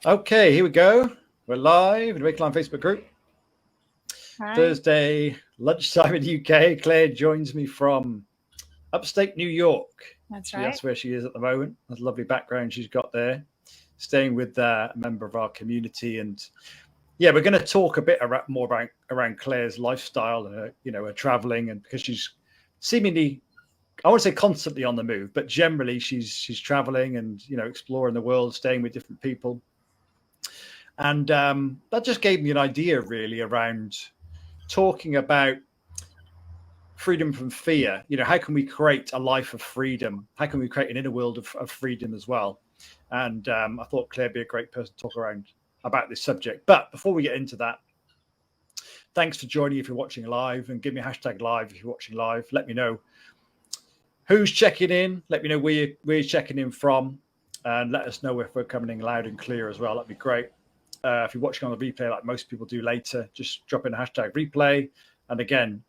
Okay, here we go. We're live in the Wakeline Facebook group. Hi. Thursday lunchtime in the UK. Claire joins me from upstate New York. That's right. That's where she is at the moment. That's a lovely background she's got there. Staying with a member of our community, and yeah, we're going to talk a bit more around Claire's lifestyle and her traveling, and because she's seemingly, I won't say constantly on the move, but generally she's traveling and exploring the world, staying with different people. And that just gave me an idea, really, around talking about freedom from fear. How can we create a life of freedom? How can we create an inner world of freedom as well? And I thought Claire would be a great person to talk around about this subject. But before we get into that, thanks for joining if you're watching live, and give me a hashtag live if you're watching live. Let me know who's checking in. Let me know where you're checking in from, and let us know if we're coming in loud and clear as well. That'd be great. If you're watching on the replay, like most people do later, just drop in a hashtag replay. And again,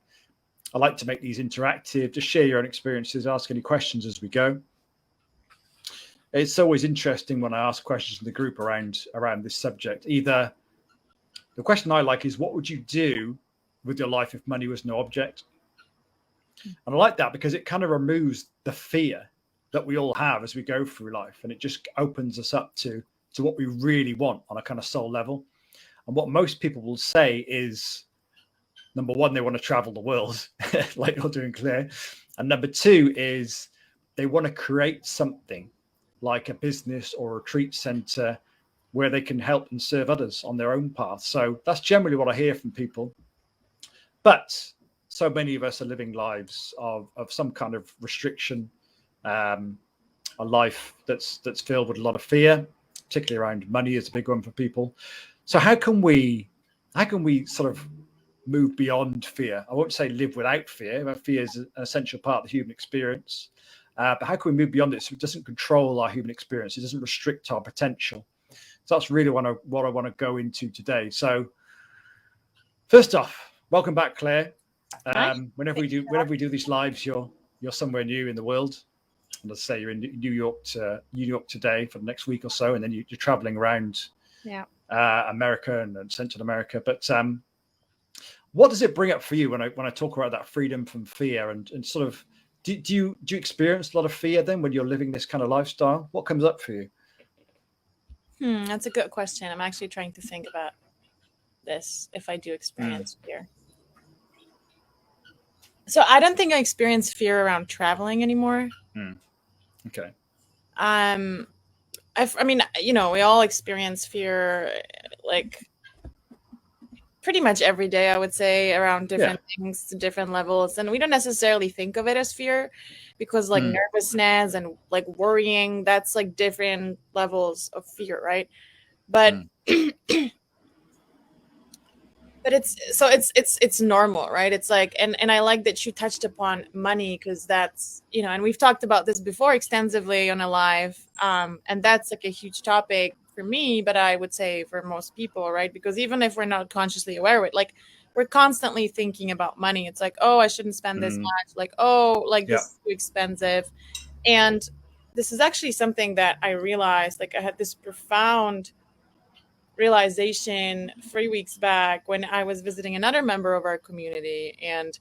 I like to make these interactive. Just share your own experiences, ask any questions as we go. It's always interesting when I ask questions in the group around this subject. Either the question I like is, what would you do with your life if money was no object? And I like that because it kind of removes the fear that we all have as we go through life, and it just opens us up to what we really want on a kind of soul level. And what most people will say is, number one, they want to travel the world, like you're doing, Claire. And number two is they want to create something like a business or a retreat center where they can help and serve others on their own path. So that's generally what I hear from people. But so many of us are living lives of some kind of restriction, a life that's filled with a lot of fear, particularly around money is a big one for people. So how can we sort of move beyond fear? I won't say live without fear, but fear is an essential part of the human experience. But how can we move beyond it so it doesn't control our human experience? It doesn't restrict our potential. So that's really what I want to go into today. So first off, welcome back, Claire. Whenever we do these lives, you're somewhere new in the world. And let's say you're in New York today for the next week or so, and then you're traveling around America and Central America. But what does it bring up for you when I talk about that freedom from fear and sort of do you experience a lot of fear then when you're living this kind of lifestyle? What comes up for you? That's a good question. I'm actually trying to think about this, if I do experience fear. So I don't think I experience fear around traveling anymore. Okay. I mean, we all experience fear, like pretty much every day, I would say, around different things to different levels. And we don't necessarily think of it as fear because like nervousness and like worrying, that's like different levels of fear, right? But but it's normal, right? It's like, and I like that you touched upon money, because that's, and we've talked about this before extensively on a live, and that's like a huge topic for me, but I would say for most people, right? Because even if we're not consciously aware of it, like we're constantly thinking about money. It's like, oh, I shouldn't spend this much, like, oh, like this is too expensive. And this is actually something that I realized, like I had this profound realization 3 weeks back when I was visiting another member of our community. And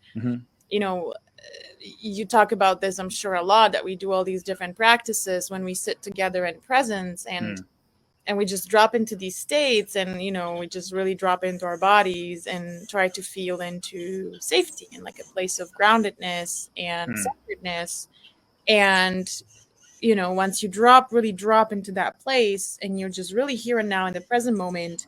you talk about this, I'm sure, a lot, that we do all these different practices when we sit together in presence and we just drop into these states, and we just really drop into our bodies and try to feel into safety and like a place of groundedness and sacredness. And once you really drop into that place and you're just really here and now in the present moment,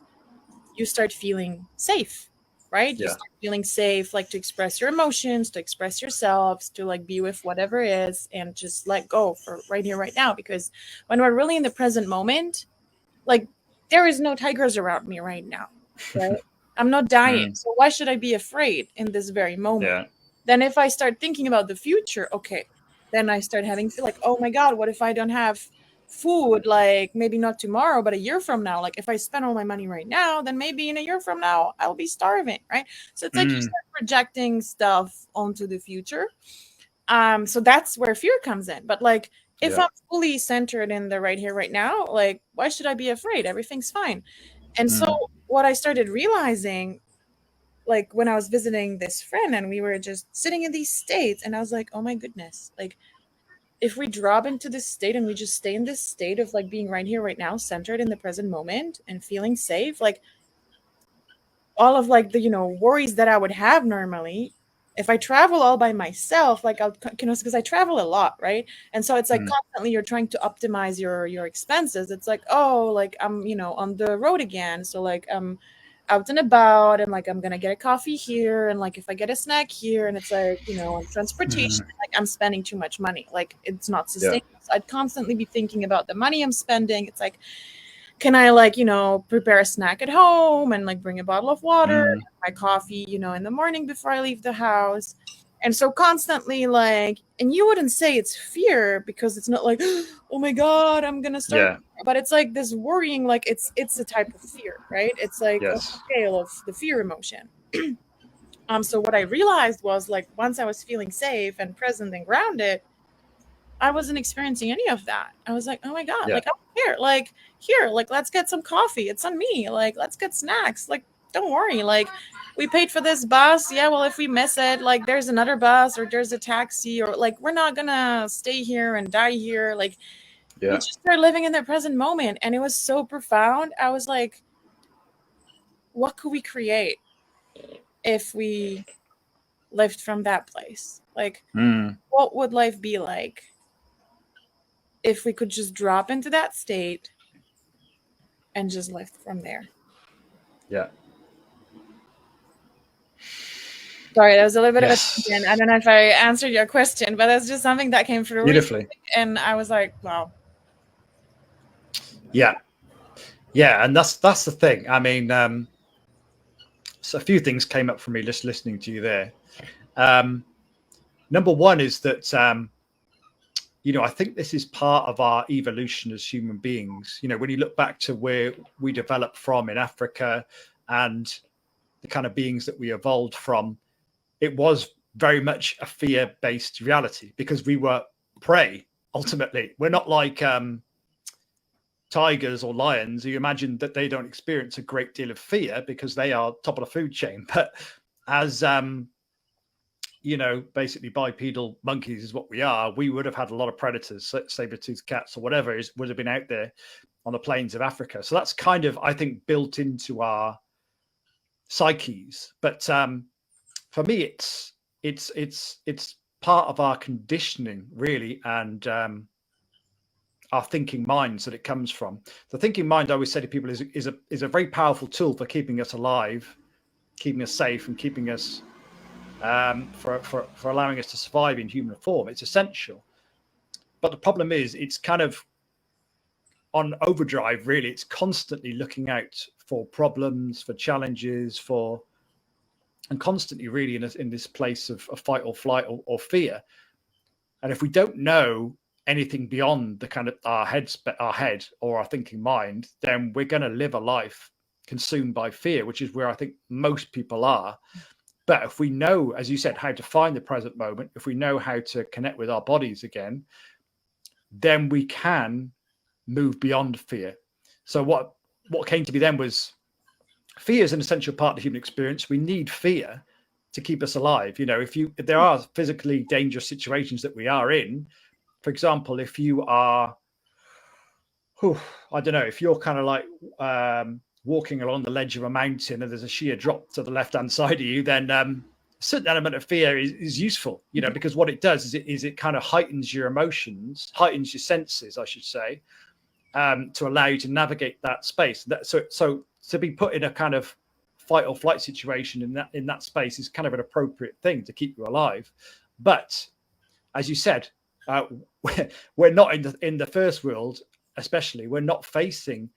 you start feeling safe, right? You start feeling safe, like to express your emotions, to express yourselves, to like be with whatever is and just let go for right here, right now. Because when we're really in the present moment, like there is no tigers around me right now, right? I'm not dying. So why should I be afraid in this very moment? Then if I start thinking about the future, okay, then I start having feel like, oh my God, what if I don't have food? Like maybe not tomorrow, but a year from now. Like if I spend all my money right now, then maybe in a year from now, I'll be starving, right? So it's like you start projecting stuff onto the future. So that's where fear comes in. But like, if Yeah. I'm fully centered in the right here, right now, like, why should I be afraid? Everything's fine. And so what I started realizing, like when I was visiting this friend and we were just sitting in these states, and I was like, oh my goodness, like if we drop into this state and we just stay in this state of like being right here, right now, centered in the present moment and feeling safe, like all of like the, worries that I would have normally if I travel all by myself, like I'll, because I travel a lot, right? And so it's like constantly you're trying to optimize your expenses. It's like, oh, like I'm, on the road again. So like I'm out and about, and like I'm gonna get a coffee here, and like if I get a snack here, and it's like, on transportation, like I'm spending too much money. Like it's not Yeah. sustainable. So I'd constantly be thinking about the money I'm spending. It's like, can I like, prepare a snack at home and like bring a bottle of water, my coffee, in the morning before I leave the house? And so constantly like, and you wouldn't say it's fear because it's not like, oh my God, I'm gonna start. Yeah. But it's like this worrying, like it's a type of fear, right? It's like a Yes. scale of the fear emotion. So what I realized was like once I was feeling safe and present and grounded, I wasn't experiencing any of that. I was like, oh my God, Yeah. like, I'm here, like, let's get some coffee. It's on me. Like, let's get snacks. Like, don't worry. Like, we paid for this bus. Yeah, well, if we miss it, like, there's another bus or there's a taxi, or like, we're not gonna stay here and die here. Like, we Yeah. just start living in the present moment. And it was so profound. I was like, what could we create if we lived from that place? Like, what would life be like if we could just drop into that state and just live from there? Yeah. Sorry, that was a little bit of a Yes. tangent. I don't know if I answered your question, but that's just something that came through really Beautifully. quick, and I was like, wow. Yeah. Yeah. And that's the thing. I mean, so a few things came up for me just listening to you there. Number one is that, I think this is part of our evolution as human beings. When you look back to where we developed from in Africa and the kind of beings that we evolved from, it was very much a fear-based reality because we were prey. Ultimately, we're not like tigers or lions. You imagine that they don't experience a great deal of fear because they are top of the food chain. But as basically bipedal monkeys is what we are, we would have had a lot of predators, saber-toothed cats or whatever would have been out there on the plains of Africa. So that's kind of, I think, built into our psyches. But for me, it's part of our conditioning, really, and our thinking minds that it comes from. The thinking mind, I always say to people, is a very powerful tool for keeping us alive, keeping us safe, and keeping us for allowing us to survive in human form. It's essential. But the problem is, it's kind of on overdrive. Really, it's constantly looking out for problems, for challenges, and constantly really in this place of fight or flight or fear. And if we don't know anything beyond the kind of our head or our thinking mind, then we're going to live a life consumed by fear, which is where I think most people are. But if we know, as you said, how to find the present moment, if we know how to connect with our bodies again, then we can move beyond fear. So what came to be then was, fear is an essential part of the human experience. We need fear to keep us alive. If there are physically dangerous situations that we are in, for example, if you are, I don't know, if you're kind of like walking along the ledge of a mountain and there's a sheer drop to the left-hand side of you, then a certain element of fear is useful, because what it does is it kind of heightens your emotions, heightens your senses, I should say, to allow you to navigate that space. So to be put in a kind of fight or flight situation in that space is kind of an appropriate thing to keep you alive. But as you said, we're not in the first world, especially. We're not facing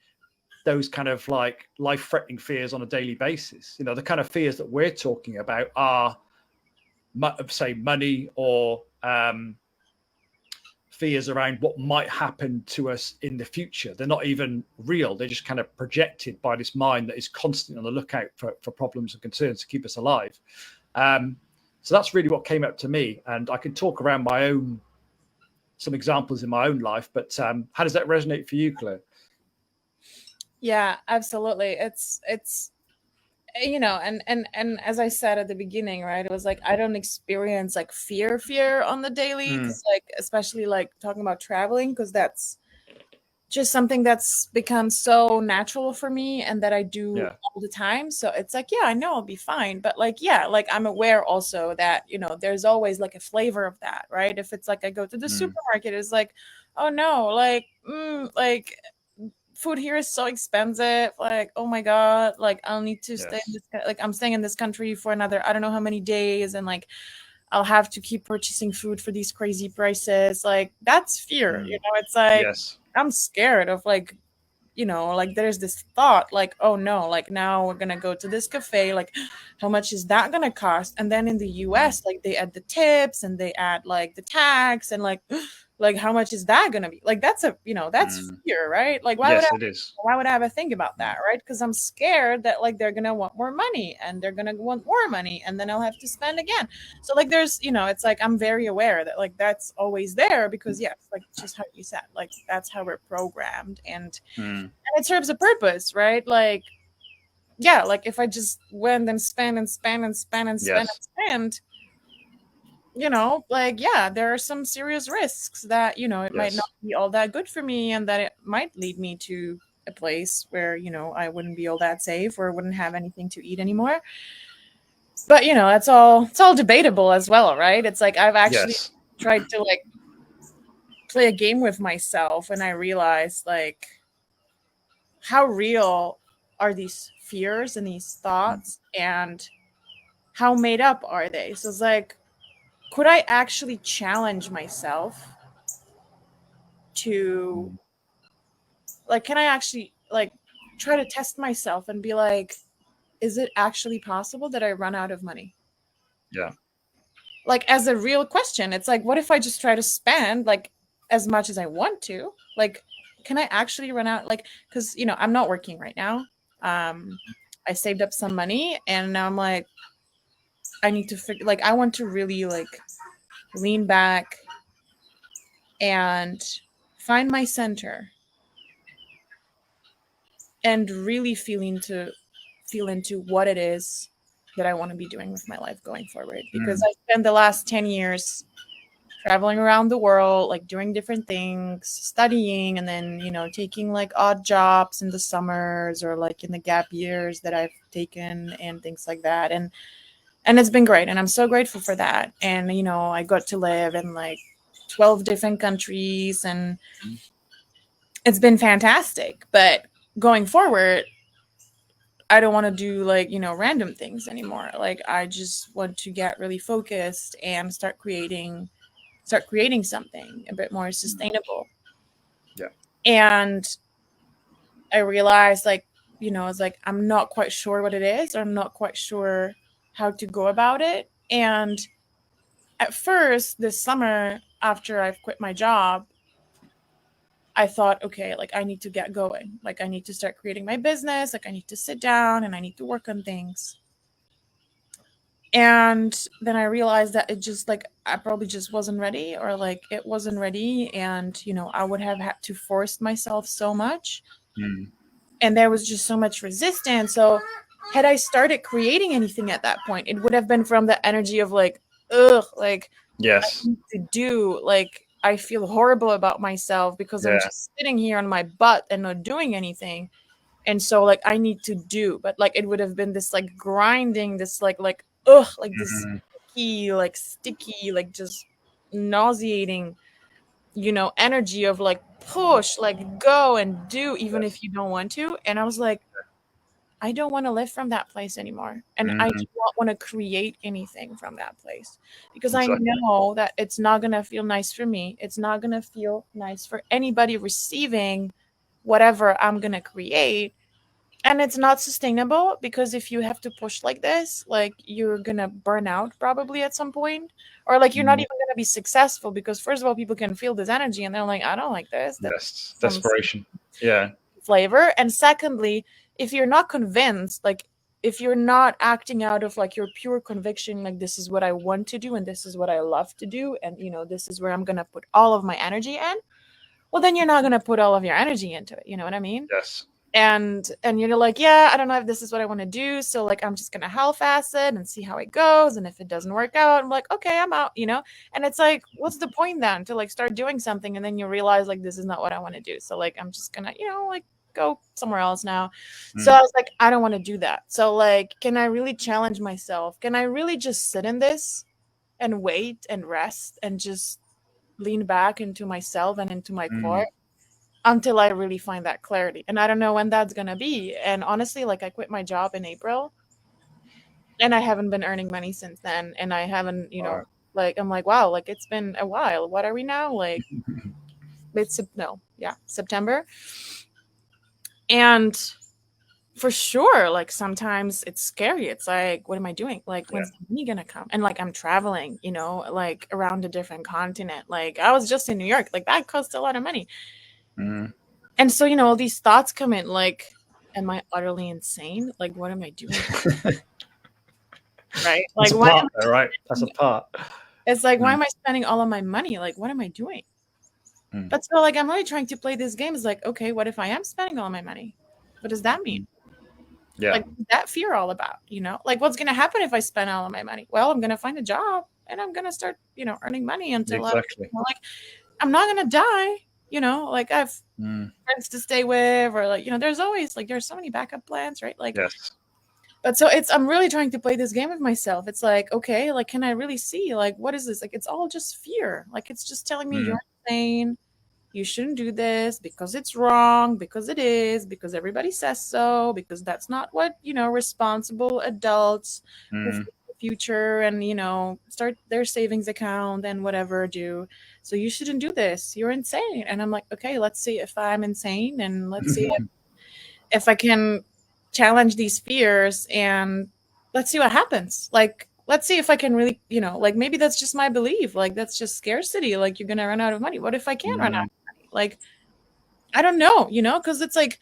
those kind of like life-threatening fears on a daily basis. The kind of fears that we're talking about are, say, money or fears around what might happen to us in the future. They're not even real. They're just kind of projected by this mind that is constantly on the lookout for problems and concerns to keep us alive. So that's really what came up to me. And I can talk around some examples in my own life, but how does that resonate for you, Claire? Yeah, absolutely. It's and as I said at the beginning, right, it was like I don't experience like fear on the daily, because like especially like talking about traveling, because that's just something that's become so natural for me and that I do all the time. So it's like, yeah, I know I'll be fine. But like, yeah, like I'm aware also that, there's always like a flavor of that, right? If it's like I go to the supermarket, it's like, oh no, like food here is so expensive. Like, oh my God, like I'll need to stay in this, like I'm staying in this country for another, I don't know how many days. And like, I'll have to keep purchasing food for these crazy prices. Like that's fear, it's like, I'm scared of like, like there's this thought like, oh no, like now we're gonna go to this cafe, like how much is that gonna cost? And then in the US, like they add the tips and they add like the tax and like like how much is that gonna be? Like that's that's fear, right? Like why would I ever think about that, right? Because I'm scared that like they're gonna want more money and they're gonna want more money and then I'll have to spend again. So like there's it's like I'm very aware that like that's always there, because yes, like just how you said, like that's how we're programmed, and it serves a purpose, right? Like, yeah, like if I just went and spend and spend and spend and spend and spend, like, yeah, there are some serious risks that, it might not be all that good for me, and that it might lead me to a place where, I wouldn't be all that safe or wouldn't have anything to eat anymore. But, it's all debatable as well, right? It's like I've actually tried to like play a game with myself, and I realized like, how real are these fears and these thoughts, and how made up are they? So it's like, could I actually challenge myself to like, can I actually like try to test myself and be like, is it actually possible that I run out of money? Yeah. Like, as a real question, it's like, what if I just try to spend like as much as I want to? Like, can I actually run out? Like, because I'm not working right now. I saved up some money, and now I'm like, I need to figure. Like, I want to really like lean back and find my center, and really feel into what it is that I want to be doing with my life going forward. Because I spent the last 10 years traveling around the world, like doing different things, studying, and then, taking like odd jobs in the summers or like in the gap years that I've taken and things like that. And it's been great. And I'm so grateful for that. And, I got to live in like 12 different countries, and it's been fantastic. But going forward, I don't want to do like, random things anymore. Like I just want to get really focused and start creating something a bit more sustainable. Yeah. And I realized like, it's like, I'm not quite sure what it is, or I'm not quite sure how to go about it. And at first this summer, after I've quit my job, I thought, okay, like I need to get going. Like I need to start creating my business. Like I need to sit down and I need to work on things. And then I realized that it just like, I probably just wasn't ready, or like it wasn't ready. And, I would have had to force myself so much. And there was just so much resistance. So had I started creating anything at that point, it would have been from the energy of like, ugh, like, I need to do, like, I feel horrible about myself because I'm just sitting here on my butt and not doing anything. And so like I need to do, but like it would have been this like grinding, this like ugh, like this sticky, like just nauseating, energy of like push, like go and do, even if you don't want to. And I was like, I don't want to live from that place anymore. And I do not want to create anything from that place, because I know that it's not going to feel nice for me. It's not going to feel nice for anybody receiving whatever I'm going to create. And it's not sustainable, because if you have to push like this, like you're going to burn out probably at some point, or like you're not even going to be successful, because first of all, people can feel this energy and they're like, I don't like this. Desperation. Yeah. Flavor. And secondly, if you're not convinced, like if you're not acting out of like your pure conviction, like this is what I want to do and this is what I love to do, and this is where I'm gonna put all of my energy in, well, then you're not gonna put all of your energy into it. You know what I mean? Yes. And you're like, yeah, I don't know if this is what I want to do, so like I'm just gonna half-ass it and see how it goes, and if it doesn't work out, I'm like, okay, I'm out. And it's like, what's the point then to like start doing something and then you realize like this is not what I want to do, so like I'm just gonna like go somewhere else now. So I was like, I don't want to do that. So like, can I really challenge myself? Can I really just sit in this and wait and rest and just lean back into myself and into my core until I really find that clarity? And I don't know when that's gonna be. And honestly, like I quit my job in April and I haven't been earning money since then. And I haven't, Right. like I'm like, wow, like it's been a while. What are we now? Like September. And for sure, like sometimes it's scary. It's like, what am I doing? Like, Yeah. when's the money gonna come? And like I'm traveling, like around a different continent. Like I was just in New York. Like that costs a lot of money. And so, all these thoughts come in, like, am I utterly insane? Like, what am I doing? Right? That's Like, a why part, though, right? That's a part. it's like, why am I spending all of my money? Like, what am I doing? But so, like, I'm really trying to play this game. It's like, okay, what if I am spending all my money? What does that mean? Yeah. Like, what's that fear all about? Like, what's going to happen if I spend all of my money? Well, I'm going to find a job and I'm going to start, earning money until Exactly. like, I'm not going to die. Like I've friends to stay with, or like, there's always like, there's so many backup plans, right? Like, Yes. but so I'm really trying to play this game with myself. It's like, okay, like, can I really see, like, what is this? Like, it's all just fear. Like, it's just telling me you're insane. You shouldn't do this because it's wrong, because it is, because everybody says so, because that's not what, responsible adults who think the future and, start their savings account and whatever do. So you shouldn't do this. You're insane. And I'm like, okay, let's see if I'm insane, and let's see if I can challenge these fears, and let's see what happens. Like, let's see if I can really, like maybe that's just my belief. Like that's just scarcity. Like you're going to run out of money. What if I can't run out of money? Like, I don't know, because it's like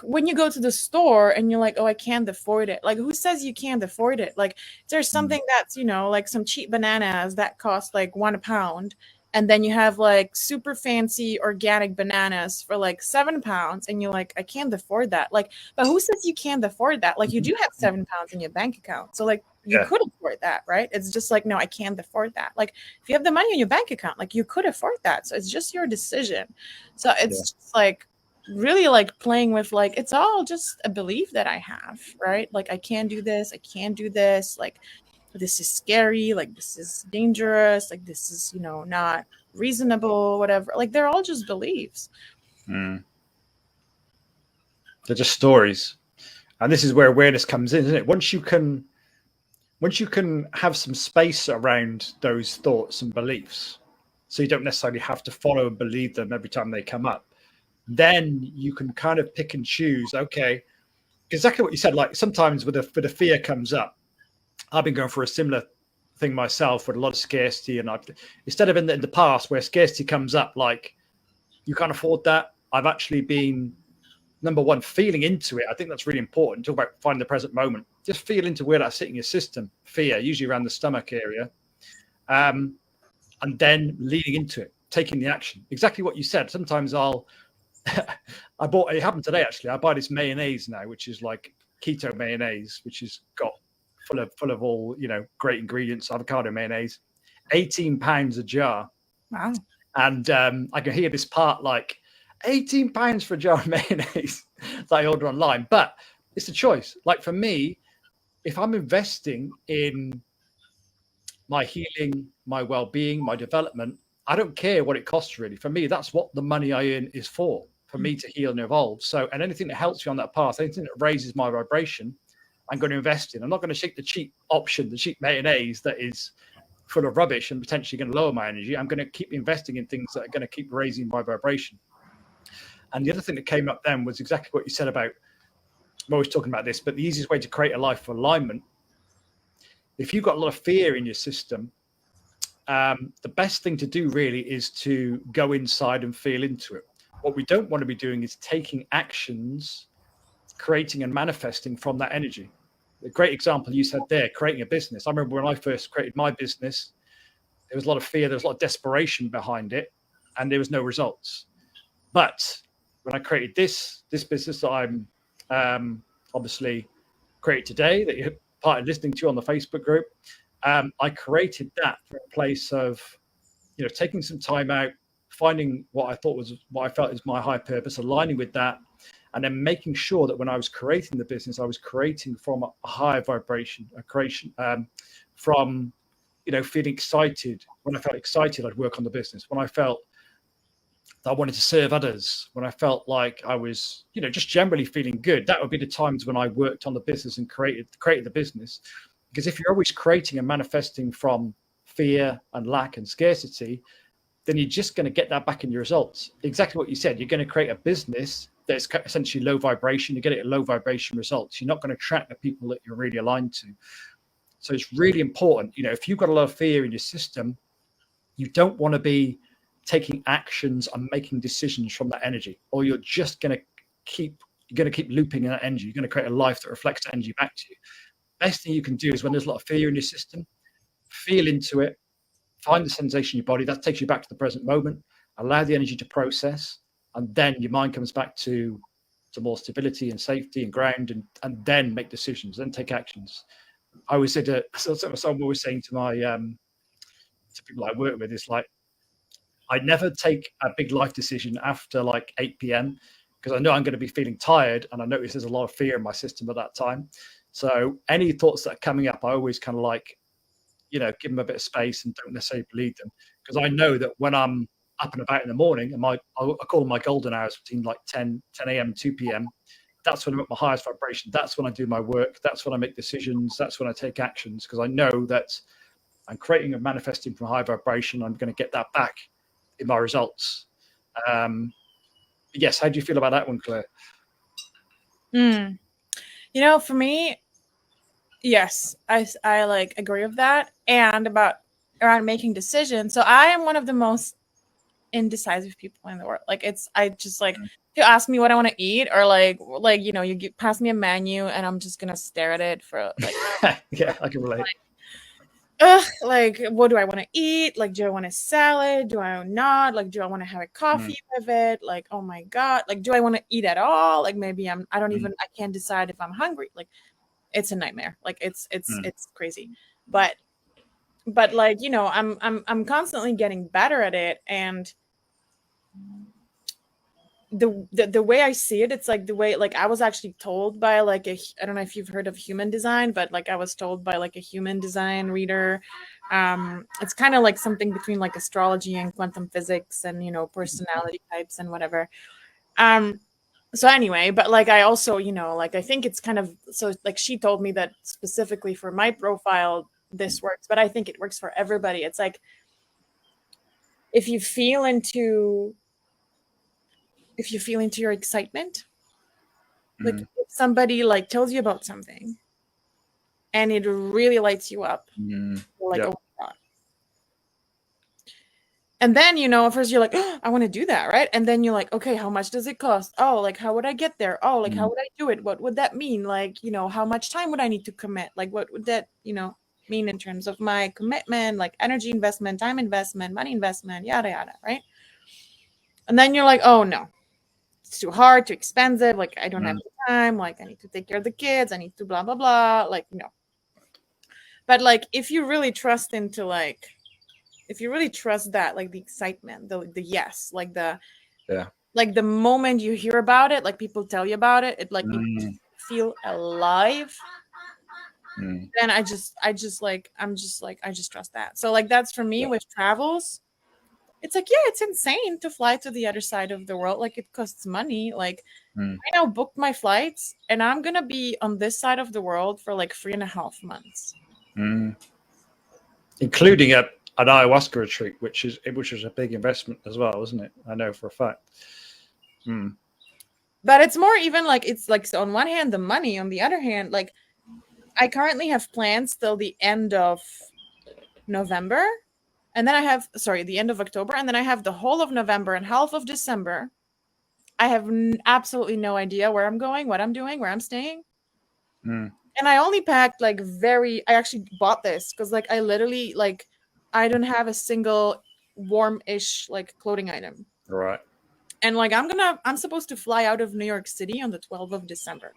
when you go to the store and you're like, oh, I can't afford it. Like, who says you can't afford it? Like, there's something that's, like some cheap bananas that cost like £1, and then you have like super fancy organic bananas for like £7, and you're like, I can't afford that. Like, but who says you can't afford that? Like, you do have £7 in your bank account, so like you could afford that, right? It's just like, no, I can't afford that. Like, if you have the money in your bank account, like you could afford that. So it's just your decision. So it's just like really like playing with, like, it's all just a belief that I have, right? Like, I can do this, I can't do this, like this is scary, like this is dangerous, like this is, not reasonable, whatever. Like, they're all just beliefs. They're just stories. And this is where awareness comes in, isn't it? Once you can have some space around those thoughts and beliefs, so you don't necessarily have to follow and believe them every time they come up, then you can kind of pick and choose. Okay, exactly what you said. Like sometimes with a fear comes up. I've been going for a similar thing myself with a lot of scarcity, and instead of in the past where scarcity comes up, like you can't afford that, I've actually been, number one, feeling into it. I think that's really important. Talk about finding the present moment. Just feel into where that's sitting in your system. Fear, usually around the stomach area. And then leaning into it, taking the action. Exactly what you said. Sometimes it happened today, actually. I buy this mayonnaise now, which is like keto mayonnaise, which is got full of all, great ingredients, avocado mayonnaise, £18 a jar. Wow. And I can hear this part like, £18 for a jar of mayonnaise that I order online. But it's a choice. Like for me, if I'm investing in my healing, my well-being, my development, I don't care what it costs really. For me, that's what the money I earn is for me to heal and evolve. So, and anything that helps me on that path, anything that raises my vibration, I'm going to invest in. I'm not going to take the cheap option, the cheap mayonnaise that is full of rubbish and potentially going to lower my energy. I'm going to keep investing in things that are going to keep raising my vibration. And the other thing that came up then was exactly what you said about, I'm always talking about this, but the easiest way to create a life of alignment, if you've got a lot of fear in your system, the best thing to do really is to go inside and feel into it. What we don't want to be doing is taking actions, creating and manifesting from that energy. a great example you said there, creating a business. I remember when I first created my business, there was a lot of fear, there was a lot of desperation behind it, and there was no results. But when I created this business that I'm obviously created today, that you're part of listening to on the Facebook group, I created that from a place of, taking some time out, finding what I felt is my high purpose, aligning with that, and then making sure that when I was creating the business, I was creating from a higher vibration, from, feeling excited. When I felt excited, I'd work on the business. When I felt that I wanted to serve others, when I felt like I was, just generally feeling good, that would be the times when I worked on the business and created the business. Because if you're always creating and manifesting from fear and lack and scarcity, then you're just going to get that back in your results. Exactly what you said. You're going to create a business that's essentially low vibration. You get it at low vibration results. You're not going to attract the people that you're really aligned to. So it's really important. If you've got a lot of fear in your system, you don't want to be taking actions and making decisions from that energy, or you're just going to keep looping in that energy. You're going to create a life that reflects that energy back to you. Best thing you can do is, when there's a lot of fear in your system, feel into it, find the sensation in your body that takes you back to the present moment, allow the energy to process, and then your mind comes back to more stability and safety and ground, and then make decisions, then take actions. I always said, I'm always saying to my to people I work with, it's like, I never take a big life decision after like 8 p.m. because I know I'm going to be feeling tired, and I notice there's a lot of fear in my system at that time. So any thoughts that are coming up, I always kind of like, give them a bit of space and don't necessarily believe them, because I know that when I'm up and about in the morning, and I call them my golden hours between like 10 a.m. and 2 p.m. That's when I'm at my highest vibration. That's when I do my work. That's when I make decisions. That's when I take actions, because I know that I'm creating and manifesting from high vibration. I'm going to get that back in my results. Yes. How do you feel about that one, Claire? For me, yes, I like agree with that. And around making decisions. So I am one of the most indecisive people in the world. Like I just like, if you ask me what I want to eat, or you pass me a menu and I'm just gonna stare at it for like yeah, I can relate. Like what do I want to eat? Like, do I want a salad? Do I not? Like, do I want to have a coffee with it? Like, oh my God, like, do I want to eat at all? Like, maybe I can't decide if I'm hungry. Like, it's a nightmare. Like, it's crazy. But like, I'm constantly getting better at it. And the way I see it, it's like the way, like, I was actually told by like I don't know if you've heard of human design, but like I was told by like a human design reader. It's kind of like something between like astrology and quantum physics and, personality types and whatever. So anyway, but like I also, like I think it's kind of, so like she told me that specifically for my profile, this works, but I think it works for everybody. It's like, if you feel into your excitement, like if somebody like tells you about something and it really lights you up, you're like, oh my God. And then, first you're like, oh, I want to do that, right? And then you're like, okay, how much does it cost? Oh, like, how would I get there? Oh, like, how would I do it? What would that mean? Like, how much time would I need to commit? Like, what would that, mean in terms of my commitment, like energy investment, time investment, money investment, yada, yada, right? And then you're like, oh no, it's too hard, too expensive. Like, I don't have the time. Like, I need to take care of the kids. I need to blah, blah, blah. Like, no. But like, if you really trust that, like the excitement, the yes, like like the moment you hear about it, like people tell you about it, it like makes you feel alive. Then I just trust that. So like, that's for me with travels. It's like, yeah, it's insane to fly to the other side of the world. Like, it costs money. Like, I now booked my flights and I'm going to be on this side of the world for like 3.5 months. Including an ayahuasca retreat, which was a big investment as well, wasn't it? I know for a fact. But it's more even like, it's like, so on one hand, the money, on the other hand, like I currently have plans till the end of November. And then I have, the end of October. And then I have the whole of November and half of December. I have absolutely no idea where I'm going, what I'm doing, where I'm staying. And I only packed like I actually bought this because like I literally like I don't have a single warm-ish like clothing item. Right. And like I'm supposed to fly out of New York City on the 12th of December.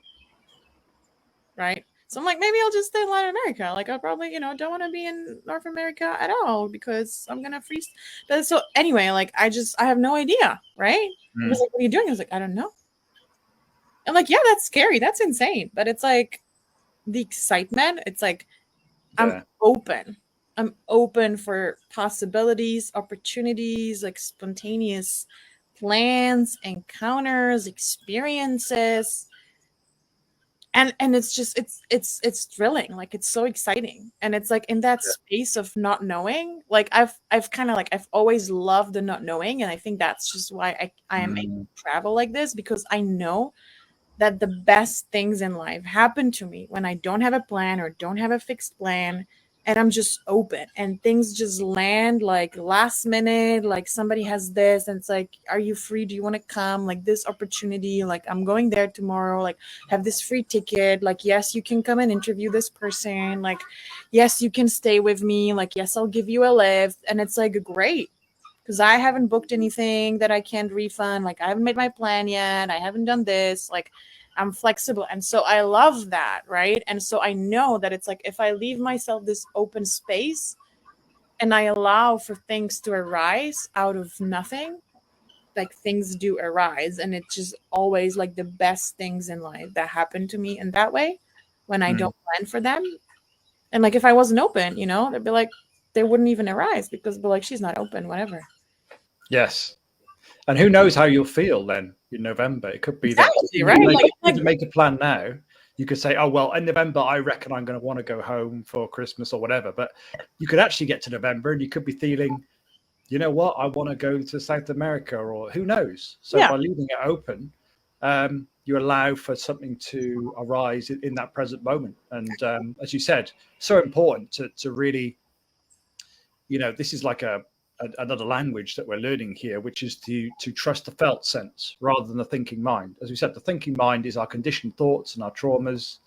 Right? So I'm like, maybe I'll just stay in Latin America. Like I probably, don't want to be in North America at all because I'm gonna freeze. But so anyway, like I have no idea, right? He was like, what are you doing? I was like, I don't know. I'm like, yeah, that's scary. That's insane. But it's like the excitement, it's like I'm Yeah. open. I'm open for possibilities, opportunities, like spontaneous plans, encounters, experiences. And it's just it's thrilling. Like it's so exciting. And it's like in that space of not knowing, like I've kind of like I've always loved the not knowing. And I think that's just why I am able to travel like this, because I know that the best things in life happen to me when I don't have a plan or don't have a fixed plan, and I'm just open and things just land like last minute. Like somebody has this and it's like, are you free? Do you want to come? Like this opportunity, like I'm going there tomorrow, like have this free ticket. Like, yes, you can come and interview this person. Like, yes, you can stay with me. Like, yes, I'll give you a lift. And it's like, great. Because I haven't booked anything that I can't refund. Like, I haven't made my plan yet. I haven't done this. Like, I'm flexible. And so I love that. Right. And so I know that it's like if I leave myself this open space and I allow for things to arise out of nothing, like things do arise. And it's just always like the best things in life that happen to me in that way when I don't plan for them. And like if I wasn't open, they'd be like, they wouldn't even arise because they'd be like, she's not open, whatever. Yes. And who knows how you'll feel then in November? It could be Exactly, that right? you make a plan now. You could say, oh, well, in November, I reckon I'm going to want to go home for Christmas or whatever. But you could actually get to November and you could be feeling, you know what, I want to go to South America, or who knows? So Yeah. by leaving it open, you allow for something to arise in that present moment. And as you said, so important to really, this is like another language that we're learning here, which is to trust the felt sense rather than the thinking mind. As we said, the thinking mind is our conditioned thoughts and our traumas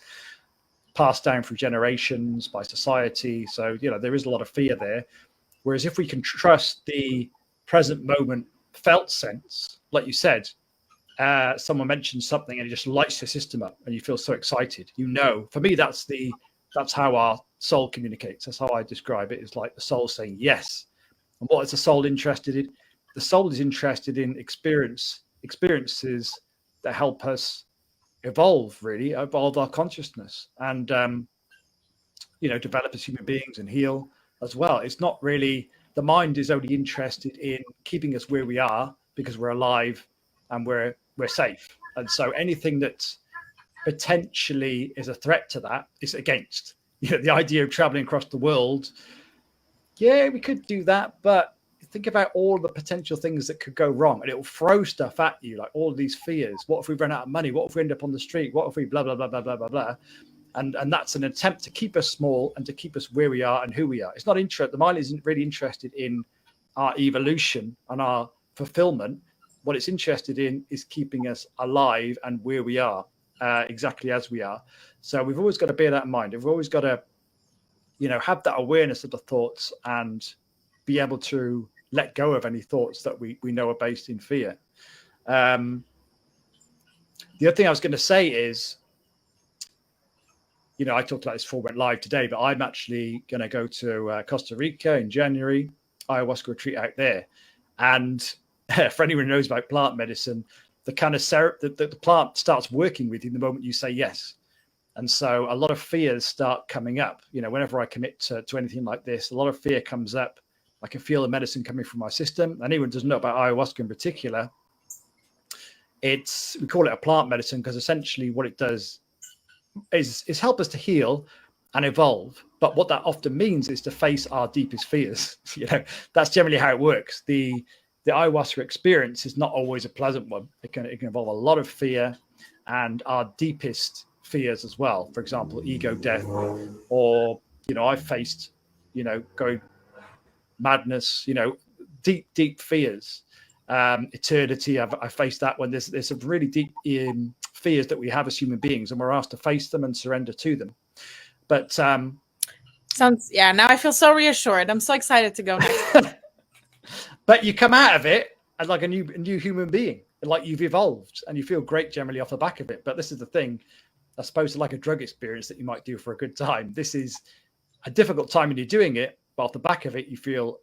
passed down through generations by society. So, there is a lot of fear there. Whereas if we can trust the present moment felt sense, like you said, someone mentions something and it just lights your system up and you feel so excited. For me, that's how our soul communicates. That's how I describe it. It's like the soul saying yes. And what is the soul interested in? The soul is interested in experiences that help us evolve our consciousness and, develop as human beings and heal as well. It's not really, the mind is only interested in keeping us where we are because we're alive and we're safe. And so anything that potentially is a threat to that is against. The idea of traveling across the world, yeah, we could do that, but think about all the potential things that could go wrong, and it will throw stuff at you, like all these fears. What if we run out of money? What if we end up on the street? What if we blah blah blah blah blah blah blah? And that's an attempt to keep us small and to keep us where we are and who we are. It's not the mind isn't really interested in our evolution and our fulfillment. What it's interested in is keeping us alive and where we are, exactly as we are. So we've always got to bear that in mind. We've always got to, have that awareness of the thoughts and be able to let go of any thoughts that we know are based in fear. The other thing I was going to say is, I talked about this before we went live today, but I'm actually going to go to Costa Rica in January, ayahuasca retreat out there. And for anyone who knows about plant medicine, the kind of the plant starts working with you the moment you say yes. And so a lot of fears start coming up. Whenever I commit to anything like this, a lot of fear comes up. I can feel the medicine coming from my system. Anyone who doesn't know about ayahuasca in particular, we call it a plant medicine because essentially what it does is help us to heal and evolve. But what that often means is to face our deepest fears. That's generally how it works. The ayahuasca experience is not always a pleasant one. It can involve a lot of fear and our deepest fears as well. For example, ego death, or I've faced going madness, deep fears, eternity. I faced that when there's some really deep fears that we have as human beings, and we're asked to face them and surrender to them. But sounds, yeah, now I feel so reassured. I'm so excited to go next. but you come out of it as like a new human being, like you've evolved, and you feel great generally off the back of it. But this is the thing, I suppose, like a drug experience that you might do for a good time. This is a difficult time when you're doing it, but off the back of it, you feel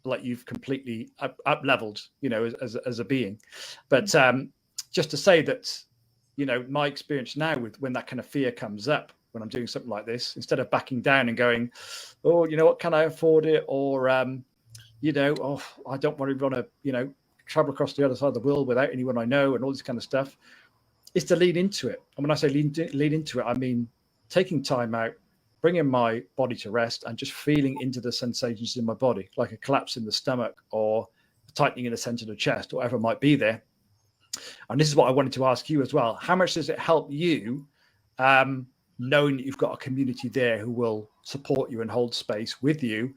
like you've completely up leveled, you know, as a being. But just to say that, you know, my experience now with when that kind of fear comes up when I'm doing something like this, instead of backing down and going, oh, you know what, can I afford it? Or, you know, oh, I don't want to, you know, travel across the other side of the world without anyone I know and all this kind of stuff, is to lean into it. And when I say lean into it, I mean taking time out, bringing my body to rest and just feeling into the sensations in my body, like a collapse in the stomach or a tightening in the center of the chest, or whatever might be there. And this is what I wanted to ask you as well. How much does it help you knowing that you've got a community there who will support you and hold space with you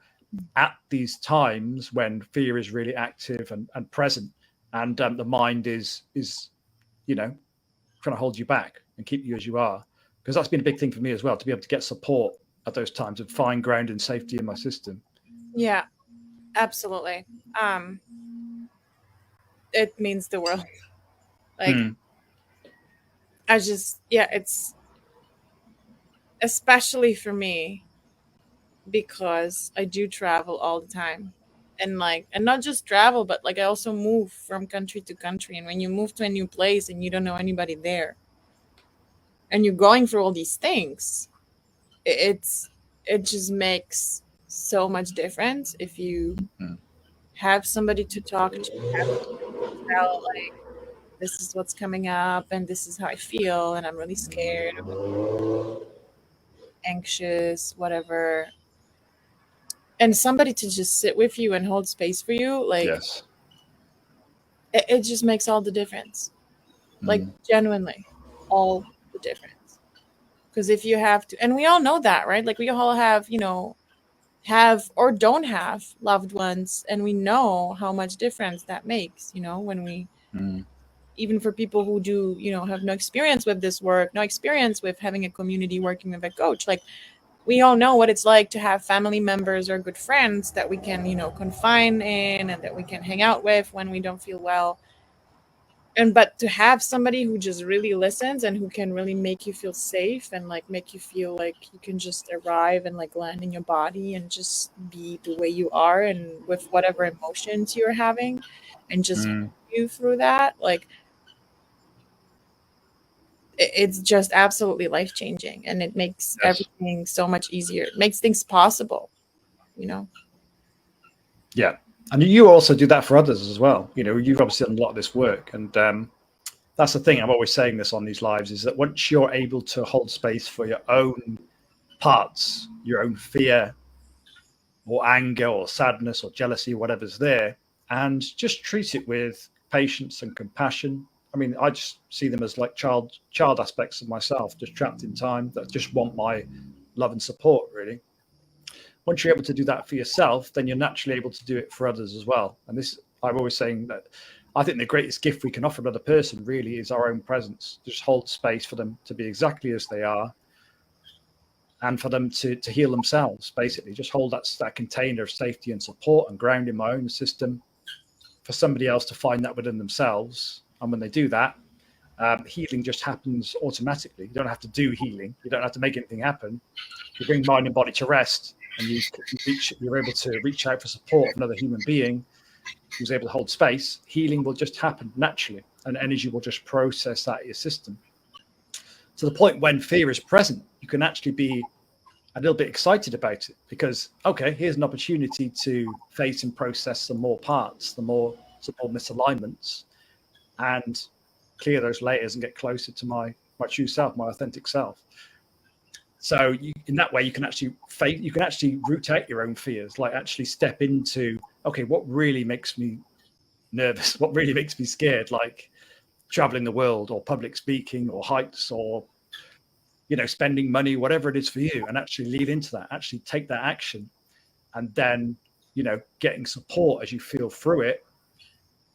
at these times when fear is really active and present, and the mind is, you know, trying to hold you back and keep you as you are? Because that's been a big thing for me as well, to be able to get support at those times and find ground and safety in my system. Yeah, absolutely. It means the world. Like, I just, yeah, it's especially for me because I do travel all the time. And like, and not just travel, but like I also move from country to country. And when you move to a new place and you don't know anybody there and you're going through all these things, it just makes so much difference if you have somebody to talk to, have somebody to tell, like, this is what's coming up and this is how I feel and I'm really scared, I'm really anxious, whatever. And somebody to just sit with you and hold space for you, like, Yes. it just makes all the difference. Like, genuinely, all the difference. Because if you have to, and we all know that, right? Like, we all have, you know, have or don't have loved ones, and we know how much difference that makes, you know, when we, even for people who do, you know, have no experience with this work, no experience with having a community, working with a coach, like, we all know what it's like to have family members or good friends that we can, you know, confine in and that we can hang out with when we don't feel well. And but to have somebody who just really listens and who can really make you feel safe and like make you feel like you can just arrive and like land in your body and just be the way you are and with whatever emotions you're having and just you through that, like, it's just absolutely life changing, and it makes everything so much easier. It makes things possible, you know? Yeah. And you also do that for others as well. You know, you've obviously done a lot of this work. And that's the thing, I'm always saying this on these lives, is that once you're able to hold space for your own parts, your own fear or anger or sadness or jealousy, whatever's there, and just treat it with patience and compassion. I mean, I just see them as like child aspects of myself, just trapped in time, that just want my love and support, really. Once you're able to do that for yourself, then you're naturally able to do it for others as well. And this, I'm always saying that I think the greatest gift we can offer another person really is our own presence. Just hold space for them to be exactly as they are, and for them to heal themselves, basically. Just hold that container of safety and support and ground in my own system for somebody else to find that within themselves. And when they do that, healing just happens automatically. You don't have to do healing. You don't have to make anything happen. You bring mind and body to rest, and you're able to reach out for support of another human being who's able to hold space. Healing will just happen naturally, and energy will just process that in your system. To the point when fear is present, you can actually be a little bit excited about it because, okay, here's an opportunity to face and process some more parts, the more support misalignments, and clear those layers and get closer to my true self, my authentic self. So in that way, you can actually root out your own fears, like actually step into, okay, what really makes me nervous? What really makes me scared? Like traveling the world or public speaking or heights or, you know, spending money, whatever it is for you, and actually lean into that, actually take that action. And then, you know, getting support as you feel through it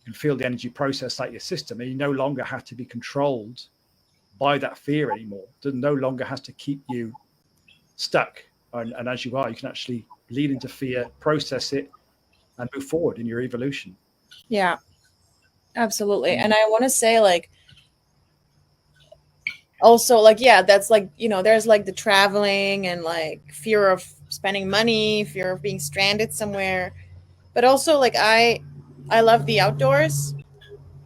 and feel the energy process out your system. And you no longer have to be controlled by that fear anymore. It no longer has to keep you stuck. And as you are, you can actually lean into fear, process it, and move forward in your evolution. Yeah, absolutely. And I want to say, like, also, like, yeah, that's like, there's like the traveling and like fear of spending money, fear of being stranded somewhere. But also, like, I love the outdoors.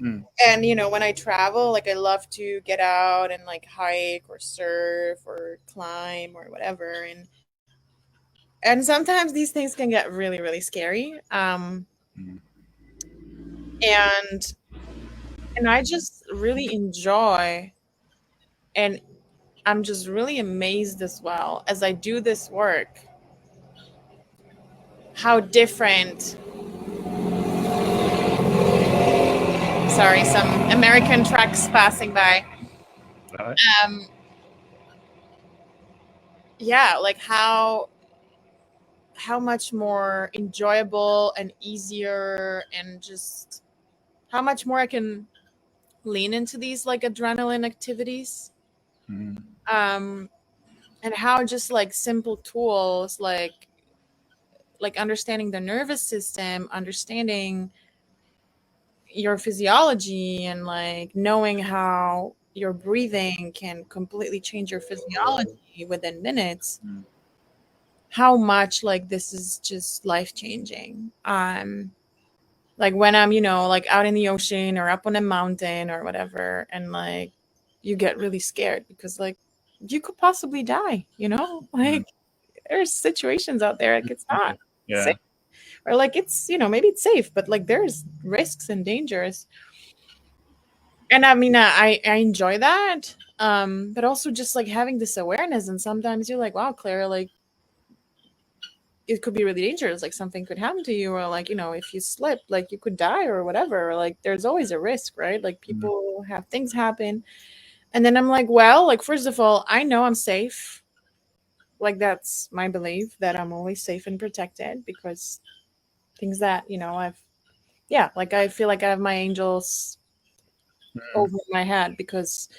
Mm. And when I travel, like, I love to get out and like hike or surf or climb or whatever. And sometimes these things can get really, really scary. Mm. And I just really enjoy, and I'm just really amazed as well as I do this work, how different. Sorry, some American trucks passing by. Right. Um, yeah, like how much more enjoyable and easier, and just how much more I can lean into these like adrenaline activities. Mm. Um, and how just like simple tools like understanding the nervous system, understanding your physiology, and like knowing how your breathing can completely change your physiology within minutes, Mm. how much like this is just life changing. Like when I'm like out in the ocean or up on a mountain or whatever, and like you get really scared because like you could possibly die, Mm. like there's situations out there like it's not Yeah. safe, or like it's maybe it's safe, but like there's risks and dangers. And I mean, I enjoy that, but also just like having this awareness. And sometimes you're like, wow, Claire, like it could be really dangerous, like something could happen to you, or like if you slip, like you could die or whatever. Like there's always a risk, right? Like Mm. people have things happen. And then I'm like, well, like first of all, I know I'm safe. Like that's my belief, that I'm always safe and protected, because things that I've, yeah, like I feel like I have my angels Mm. over my head, because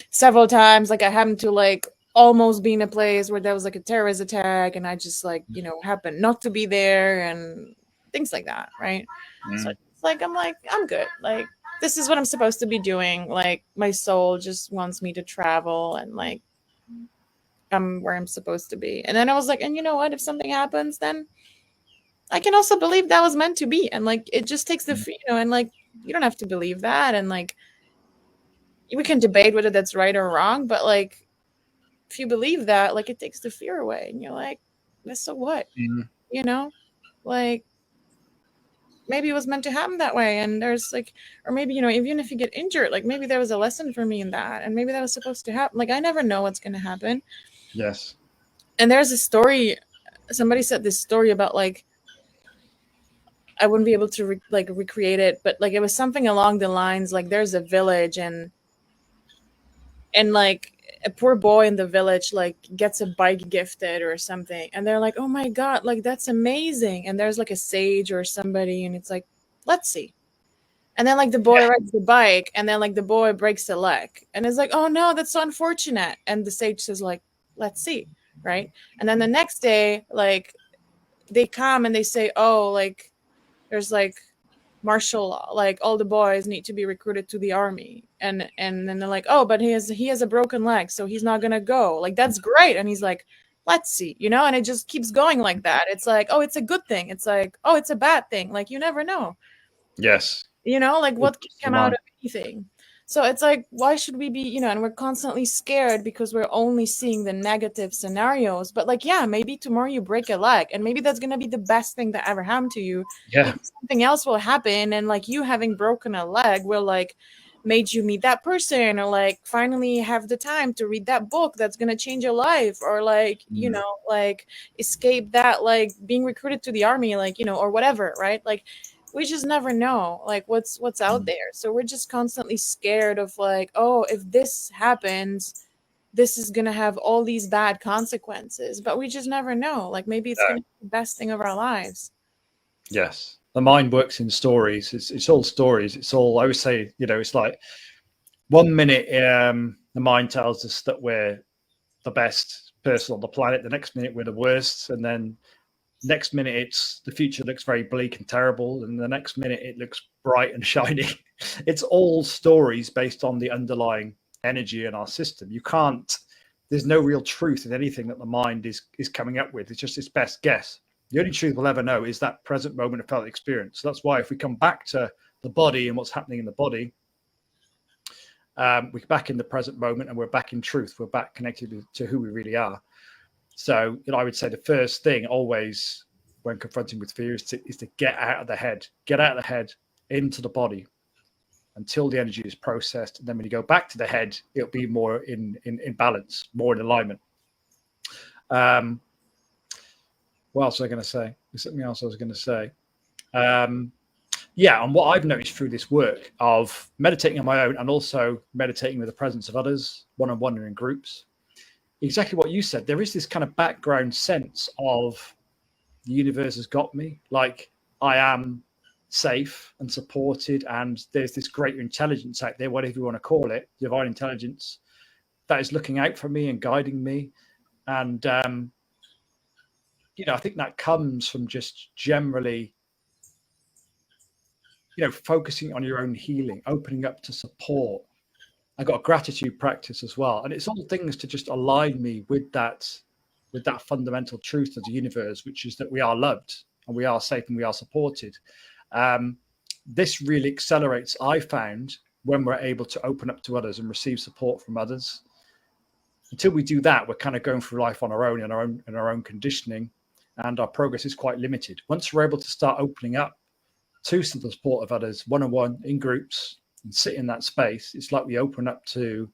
several times like I happened to like almost be in a place where there was like a terrorist attack, and I just like happened not to be there, and things like that, right? So Mm. it's like I'm good, like this is what I'm supposed to be doing, like my soul just wants me to travel, and like I'm where I'm supposed to be. And then I was like, and you know what, if something happens, then I can also believe that was meant to be, and like it just takes the Mm. and like you don't have to believe that, and like we can debate whether that's right or wrong, but like if you believe that, like it takes the fear away, and you're like, "That's so what?" Mm. You know, like maybe it was meant to happen that way, and there's like, or maybe even if you get injured, like maybe there was a lesson for me in that, and maybe that was supposed to happen. Like I never know what's going to happen. Yes. And there's a story. Somebody said this story about like I wouldn't be able to recreate it, but like it was something along the lines like there's a village, and like a poor boy in the village like gets a bike gifted or something, and they're like, oh my god, like that's amazing. And there's like a sage or somebody, and it's like, let's see. And then like the boy Yeah. rides the bike, and then like the boy breaks a leg, and it's like, oh no, that's so unfortunate. And the sage says like, let's see, right? And then the next day, like they come and they say, oh, like there's like martial law, like all the boys need to be recruited to the army. And then they're like, oh, but he has a broken leg, so he's not gonna go. Like that's great. And he's like, let's see, and it just keeps going like that. It's like, oh, it's a good thing, it's like, oh, it's a bad thing, like you never know, Yes. like All what can comes to come out mind. of anything. So it's like, why should we be, and we're constantly scared because we're only seeing the negative scenarios. But like, yeah, maybe tomorrow you break a leg, and maybe that's gonna be the best thing that ever happened to you. Yeah. Maybe something else will happen, and like you having broken a leg will like made you meet that person, or like finally have the time to read that book that's gonna change your life, or like Mm. like escape that, like being recruited to the army, like or whatever, right? Like we just never know like what's out Mm. there. So we're just constantly scared of like, oh, if this happens, this is gonna have all these bad consequences. But we just never know, like maybe it's No. gonna be the best thing of our lives. Yes. The mind works in stories. It's all stories. It's all, I always say, it's like 1 minute the mind tells us that we're the best person on the planet. The next minute we're the worst, and then next minute it's the future looks very bleak and terrible, and the next minute it looks bright and shiny. It's all stories based on the underlying energy in our system. You can't, there's no real truth in anything that the mind is coming up with. It's just its best guess. The only truth we'll ever know is that present moment of felt experience. So that's why if we come back to the body and what's happening in the body, we're back in the present moment and we're back in truth. We're back connected to who we really are. So, I would say the first thing always when confronting with fear is to get out of the head, into the body until the energy is processed. And then when you go back to the head, it'll be more in balance, more in alignment. What else was I going to say? There's something else I was going to say. And what I've noticed through this work of meditating on my own and also meditating with the presence of others, one-on-one and in groups, exactly what you said. There is this kind of background sense of the universe has got me, like I am safe and supported, and there's this greater intelligence out there, whatever you want to call it, divine intelligence, that is looking out for me and guiding me. And I think that comes from just generally, focusing on your own healing, opening up to support. I got a gratitude practice as well, and it's all things to just align me with that fundamental truth of the universe, which is that we are loved and we are safe and we are supported. This really accelerates, I found, when we're able to open up to others and receive support from others. Until we do that, we're kind of going through life on our own, in our own conditioning, and our progress is quite limited. Once we're able to start opening up to the support of others, one-on-one, in groups, and sit in that space, it's like we open up to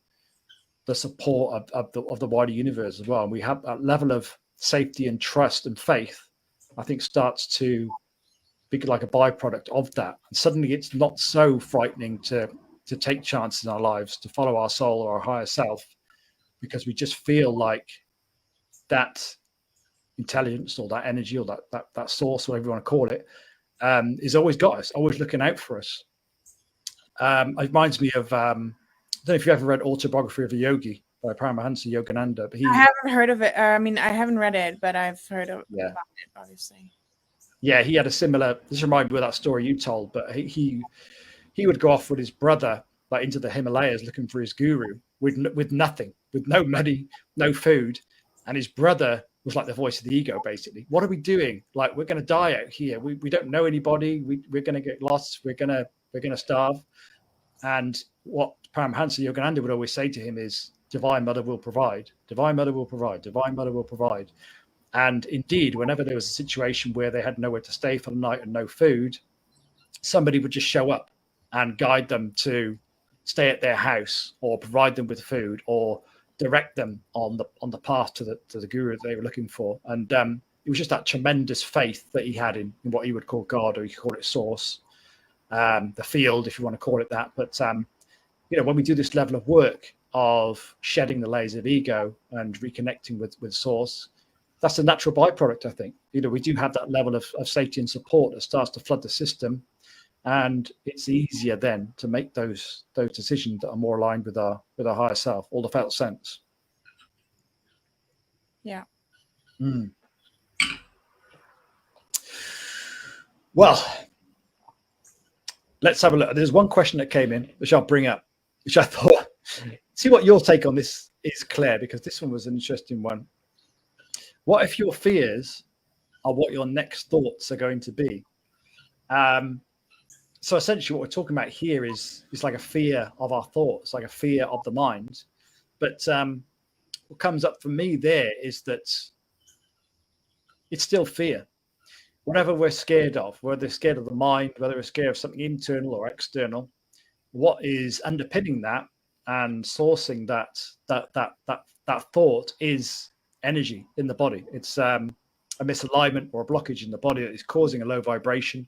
the support of the wider universe as well. And we have that level of safety and trust and faith, I think, starts to be like a byproduct of that. And suddenly it's not so frightening to take chances in our lives, to follow our soul or our higher self, because we just feel like that intelligence or that energy or that source, whatever you want to call it, is always got us, always looking out for us. It reminds me of, I don't know if you ever read Autobiography of a Yogi by Paramahansa Yogananda. But I haven't heard of it. I haven't read it, but I've heard about it, obviously. Yeah, he had a similar, this reminded me of that story you told, but he would go off with his brother, like into the Himalayas, looking for his guru with nothing, with no money, no food. And his brother was like the voice of the ego, basically. What are we doing? Like, we're going to die out here. We don't know anybody. We're going to get lost. We're going to starve. And what Paramahansa Yogananda would always say to him is, Divine Mother will provide. Divine Mother will provide. Divine Mother will provide. And indeed, whenever there was a situation where they had nowhere to stay for the night and no food, somebody would just show up and guide them to stay at their house, or provide them with food, or direct them on the path to the guru that they were looking for. And it was just that tremendous faith that he had in what he would call God, or you could call it source, the field, if you want to call it that. But when we do this level of work of shedding the layers of ego and reconnecting with source, that's a natural byproduct, I think. We do have that level of safety and support that starts to flood the system, and it's easier then to make those decisions that are more aligned with our higher self, or the felt sense. Yeah. Well, let's have a look. There's one question that came in, which I'll bring up, which I thought, see what your take on this is, Claire, because this one was an interesting one. What if your fears are what your next thoughts are going to be? So essentially what we're talking about here is like a fear of our thoughts, like a fear of the mind. But what comes up for me there is that it's still fear. Whatever we're scared of, whether we're scared of the mind, whether we're scared of something internal or external, what is underpinning that and sourcing that thought is energy in the body. It's a misalignment or a blockage in the body that is causing a low vibration.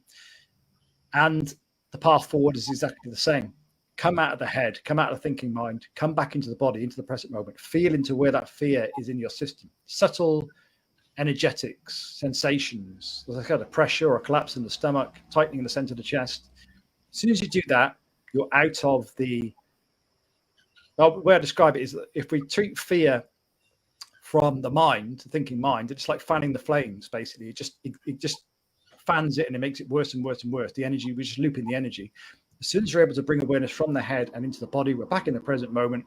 And the path forward is exactly the same. Come out of the head, come out of the thinking mind, come back into the body, into the present moment, feel into where that fear is in your system. Subtle energetics, sensations, like a pressure or a collapse in the stomach, tightening in the center of the chest. As soon as you do that, you're out of the way I describe it is that if we treat fear from the mind, the thinking mind. It's like fanning the flames, basically. It just fans it, and it makes it worse and worse and worse. The energy, we're just looping the energy. As soon as you're able to bring awareness from the head and into the body, we're back in the present moment,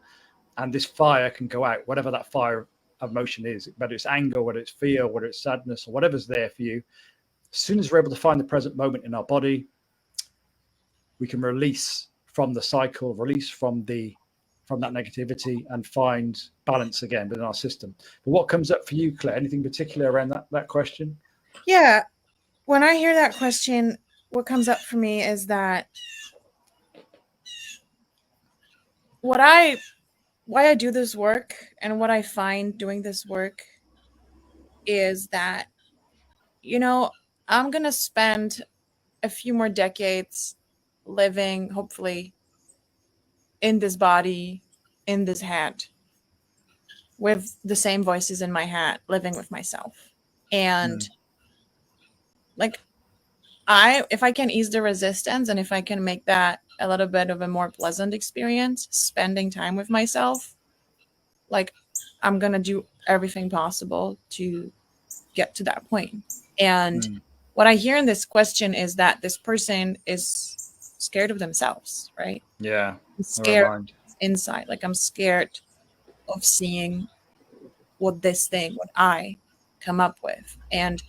and this fire can go out, whatever that fire of emotion is, whether it's anger, whether it's fear, whether it's sadness, or whatever's there for you. As soon as we're able to find the present moment in our body, we can release from the cycle, release from that negativity, and find balance again within our system. But what comes up for you, Claire? Anything particular around that question? Yeah. When I hear that question, what comes up for me is that why I do this work and what I find doing this work is that, I'm going to spend a few more decades living, hopefully, in this body, in this head, with the same voices in my head, living with myself. And like, if I can ease the resistance, and if I can make that a little bit of a more pleasant experience, spending time with myself, like, I'm going to do everything possible to get to that point. And what I hear in this question is that this person is scared of themselves, right? Yeah. I'm scared inside. Like, I'm scared of seeing what I come up with. And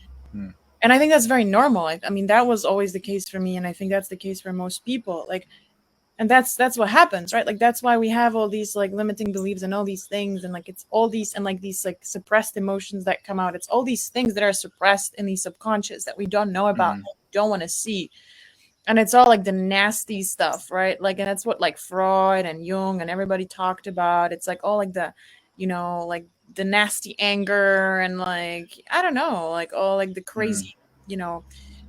I think that's very normal. I mean, that was always the case for me. And I think that's the case for most people. Like, and that's what happens, right? Like, that's why we have all these like limiting beliefs and all these things. And like, it's all these, and like these like suppressed emotions that come out. It's all these things that are suppressed in the subconscious that we don't know about, that we don't want to see. And it's all like the nasty stuff, right? Like, and that's what like Freud and Jung and everybody talked about. It's like all like the, like the nasty anger, and like, I don't know, like all like the crazy,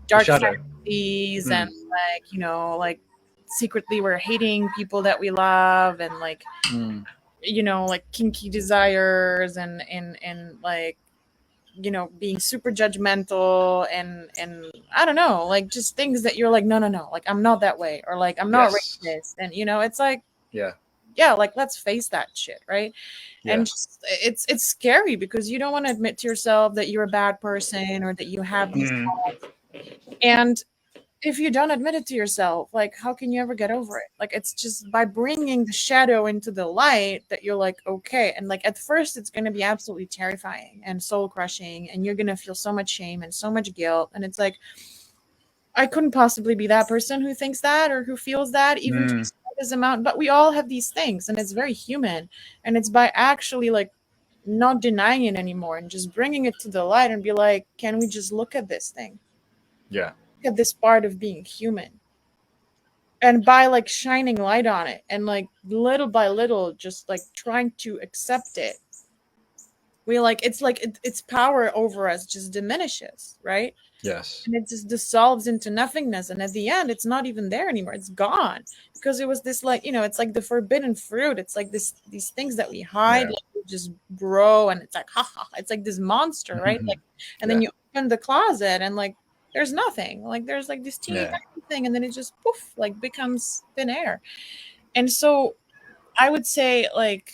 dark fantasies, and like, like secretly we're hating people that we love, and like, like kinky desires, and like, being super judgmental, and I don't know, like just things that you're like, no, like I'm not that way, or like I'm not racist, and it's like, yeah, like let's face that shit, right? And just, it's scary because you don't want to admit to yourself that you're a bad person, or that you have these thoughts. And if you don't admit it to yourself, like, how can you ever get over it? Like, it's just by bringing the shadow into the light that you're like, okay. And like, at first it's going to be absolutely terrifying and soul crushing, and you're going to feel so much shame and so much guilt. And it's like, I couldn't possibly be that person who thinks that or who feels that, even to this amount. But we all have these things, and it's very human. And it's by actually like not denying it anymore and just bringing it to the light and be like, can we just look at this thing? Yeah. At this part of being human, and by like shining light on it, and like little by little just like trying to accept it, we like, it's like its power over us just diminishes, right? Yes. And it just dissolves into nothingness, and at the end it's not even there anymore. It's gone, because it was this like, it's like the forbidden fruit. It's like these things that we hide, like, we just grow, and it's like, it's like this monster, right? Like, and then you open the closet, and like there's nothing, like there's like this teeny tiny thing, and then it just poof, like becomes thin air. And so I would say, like,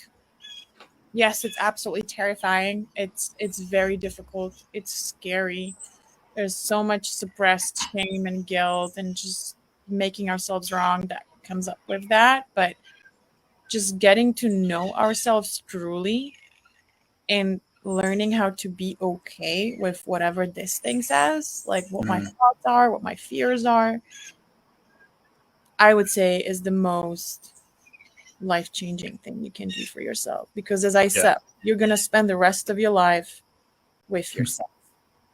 yes, it's absolutely terrifying. It's very difficult. It's scary. There's so much suppressed shame and guilt and just making ourselves wrong that comes up with that. But just getting to know ourselves truly and learning how to be okay with whatever this thing says, like what my thoughts are, what my fears are, I would say is the most life-changing thing you can do for yourself. Because as I said, you're going to spend the rest of your life with yourself.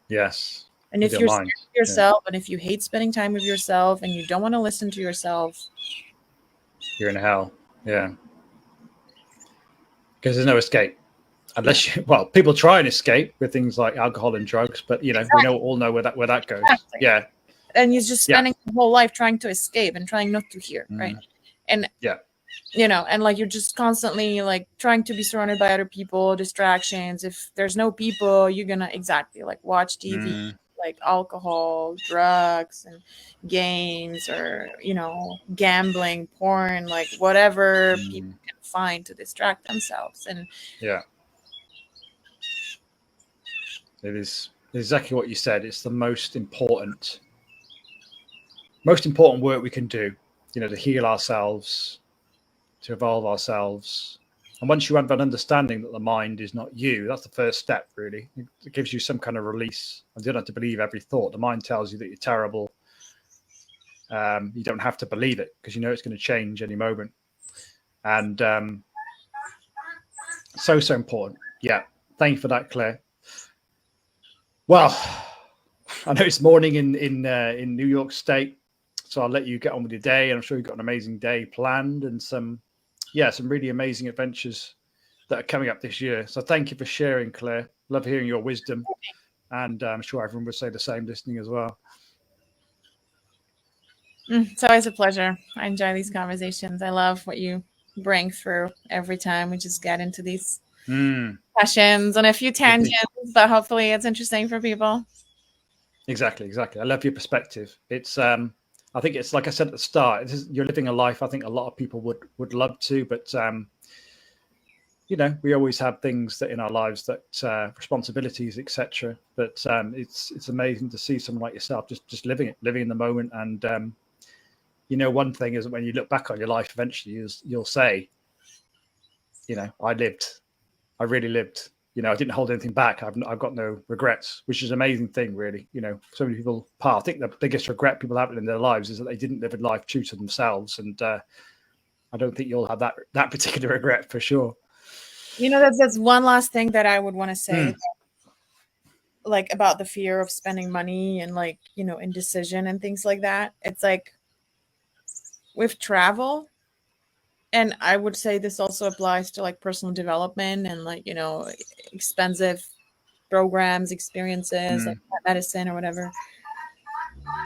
Yes. And if you're scared of yourself, and if you hate spending time with yourself, and you don't want to listen to yourself, you're in hell. Yeah. Because there's no escape. Unless you, well, people try and escape with things like alcohol and drugs, but we all know where that goes. Exactly. Yeah. And you're just spending the whole life trying to escape and trying not to hear, right? And and like you're just constantly like trying to be surrounded by other people, distractions. If there's no people, you're gonna like watch TV, like alcohol, drugs, and games, or gambling, porn, like whatever people can find to distract themselves. And It is exactly what you said. It's the most important work we can do, to heal ourselves, to evolve ourselves. And once you have an understanding that the mind is not you, that's the first step, really. It gives you some kind of release. And you don't have to believe every thought. The mind tells you that you're terrible. You don't have to believe it because it's going to change any moment. And so important. Yeah. Thank you for that, Claire. Well, I know it's morning in New York State, so I'll let you get on with your day. And I'm sure you've got an amazing day planned and some really amazing adventures that are coming up this year. So thank you for sharing, Claire. Love hearing your wisdom. And I'm sure everyone would say the same listening as well. It's always a pleasure. I enjoy these conversations. I love what you bring through every time we just get into these questions and a few tangents, but hopefully it's interesting for people. Exactly. I love your perspective. It's I think it's like I said at the start, you're living a life I think a lot of people would love to, but we always have things that in our lives that responsibilities, etc. But it's amazing to see someone like yourself just living in the moment. And one thing is when you look back on your life, eventually you'll say, I really lived. I didn't hold anything back. I've got no regrets, which is an amazing thing, really. So many people, I think the biggest regret people have in their lives is that they didn't live a life true to themselves. And I don't think you'll have that particular regret for sure. That's one last thing that I would want to say, like about the fear of spending money and like, indecision and things like that. It's like with travel, and I would say this also applies to like personal development and like, expensive programs, experiences, like medicine or whatever.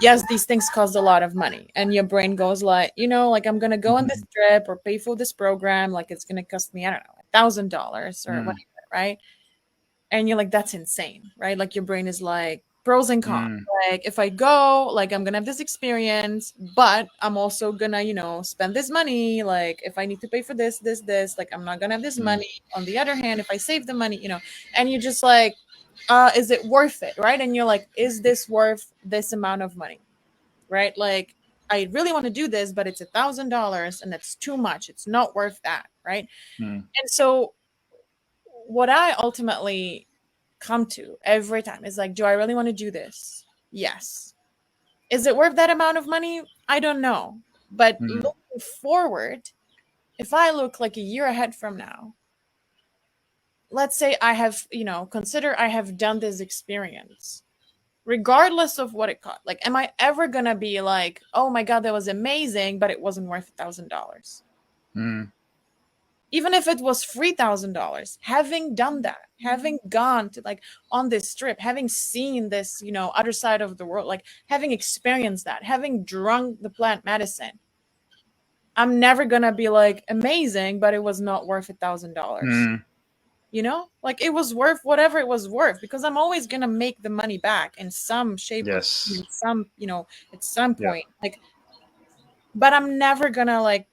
Yes, these things cost a lot of money, and your brain goes like, like I'm gonna go on this trip or pay for this program, like it's gonna cost me, I don't know, $1,000 or whatever, right? And you're like, that's insane, right? Like your brain is like pros and cons. Like if I go, like I'm gonna have this experience, but I'm also gonna, spend this money. Like if I need to pay for this, like I'm not gonna have this money. On the other hand, if I save the money, and you're just like, is it worth it, right? And you're like, is this worth this amount of money, right? Like I really want to do this, but it's $1,000 and that's too much. It's not worth that, right? And so what I ultimately come to every time is like, do I really want to do this? Yes. Is it worth that amount of money? I don't know. But looking forward, if I look like a year ahead from now, let's say I have, consider I have done this experience, regardless of what it cost. Like, am I ever going to be like, oh my God, that was amazing, but it wasn't worth $1,000? Even if it was $3,000, having done that, having gone to like on this trip, having seen this, other side of the world, like having experienced that, having drunk the plant medicine, I'm never gonna be like amazing, but it was not worth $1,000. Like it was worth whatever it was worth, because I'm always gonna make the money back in some shape, or some, at some point, like. But I'm never gonna like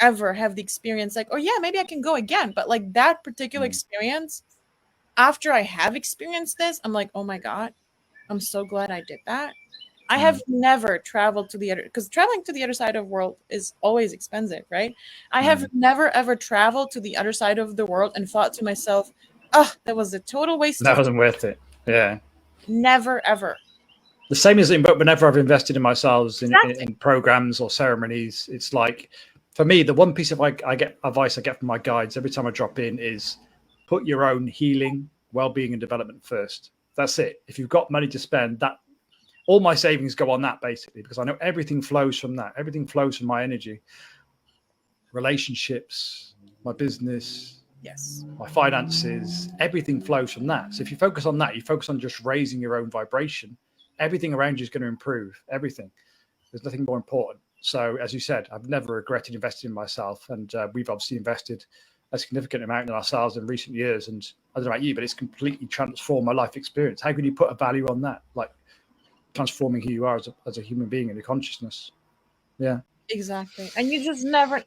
ever have the experience like, oh yeah, maybe I can go again. But like that particular experience, after I have experienced this, I'm like, oh my God, I'm so glad I did that. I have never traveled to the other, because traveling to the other side of the world is always expensive, right? I have never ever traveled to the other side of the world and thought to myself, oh, that was a total waste. That wasn't worth it. Yeah. Never ever. The same as whenever I've invested in myself in programs or ceremonies, it's like, for me, the one piece of advice I get from my guides every time I drop in is put your own healing, well-being, and development first. That's it. If you've got money to spend, that all my savings go on that, basically, because I know everything flows from that. Everything flows from my energy, relationships, my business, my finances, everything flows from that. So if you focus on that, you focus on just raising your own vibration, everything around you is going to improve. Everything. There's nothing more important. So as you said, I've never regretted investing in myself, and we've obviously invested a significant amount in ourselves in recent years. And I don't know about you, but it's completely transformed my life experience. How can you put a value on that? Like transforming who you are as a human being and your consciousness. Yeah. Exactly. And you just never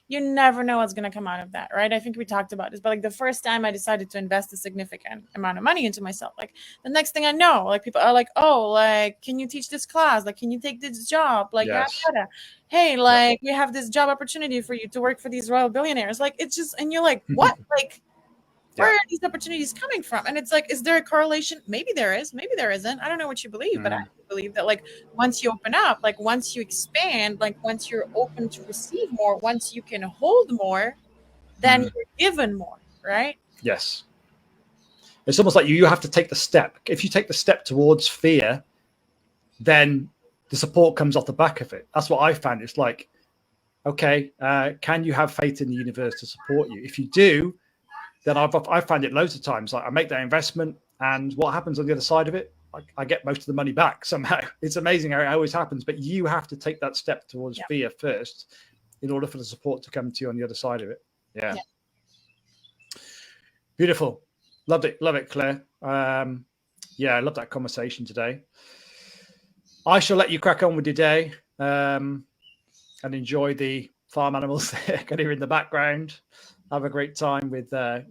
you never know what's going to come out of that, right? I think we talked about this, but like the first time I decided to invest a significant amount of money into myself, like the next thing I know, like people are like, oh, like, can you teach this class? Like, can you take this job? Like, yada, Yes. yada. Hey, like, we have this job opportunity for you to work for these royal billionaires. Like, it's just, and you're like, what? Like, where Yeah. are these opportunities coming from? And it's like, is there a correlation? Maybe there is, maybe there isn't. I don't know what you believe, but I believe that like once you open up, like once you expand, like once you're open to receive more, once you can hold more, then you're given more, right? Yes. It's almost like you have to take the step. If you take the step towards fear, then the support comes off the back of it. That's what I found. It's like, okay, can you have faith in the universe to support you? If you do, then I've found it loads of times. Like I make that investment, and what happens on the other side of it? I get most of the money back somehow. It's amazing how it always happens, but you have to take that step towards fear first in order for the support to come to you on the other side of it. Yeah. Beautiful. Loved it. Love it, Claire. Yeah, I love that conversation today. I shall let you crack on with your day and enjoy the farm animals that are in the background. Have a great time with our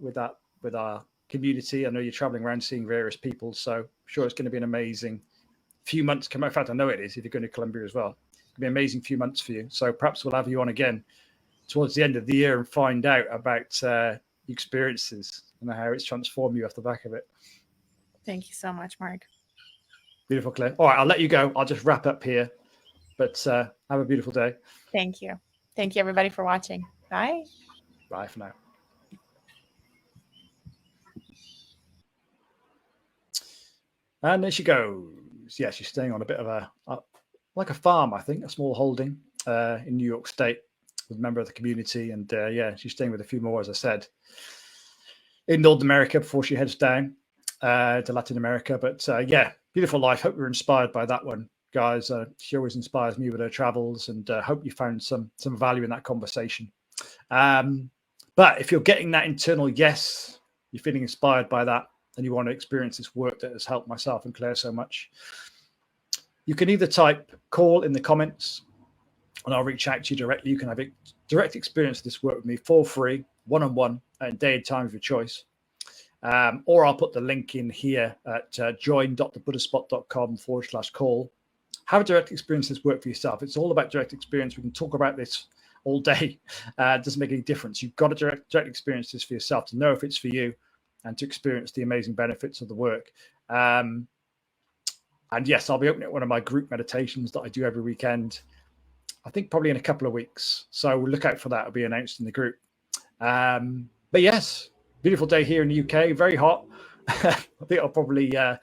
community. I know you're traveling around seeing various people, so I'm sure it's going to be an amazing few months. In fact, I know it is if you're going to Colombia as well. It'll be an amazing few months for you. So perhaps we'll have you on again towards the end of the year and find out about experiences and how it's transformed you off the back of it. Thank you so much, Mark. Beautiful, Claire. All right, I'll let you go. I'll just wrap up here, but have a beautiful day. Thank you. Thank you, everybody, for watching. Bye. Bye for now. And there she goes. Yeah, she's staying on a bit of like a farm, I think, a small holding in New York State with a member of the community. And yeah, she's staying with a few more, as I said, in North America before she heads down to Latin America. But yeah, beautiful life. Hope you're inspired by that one, guys. She always inspires me with her travels, and hope you found some value in that conversation. But if you're getting that internal yes, you're feeling inspired by that, and you want to experience this work that has helped myself and Claire so much, you can either type call in the comments and I'll reach out to you directly. You can have a direct experience of this work with me for free, one-on-one, and day and time of your choice. Or I'll put the link in here at join.thebuddhaspot.com/call. Have a direct experience of this work for yourself. It's all about direct experience. We can talk about this all day. It doesn't make any difference. You've got to direct experience this for yourself to know if it's for you and to experience the amazing benefits of the work. And yes, I'll be opening one of my group meditations that I do every weekend, I think probably in a couple of weeks. So we'll look out for that. It'll be announced in the group. But yes, beautiful day here in the UK, very hot. I think I'll probably go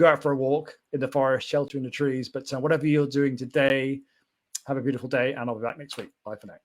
out for a walk in the forest, shelter in the trees. But whatever you're doing today, have a beautiful day, and I'll be back next week. Bye for now.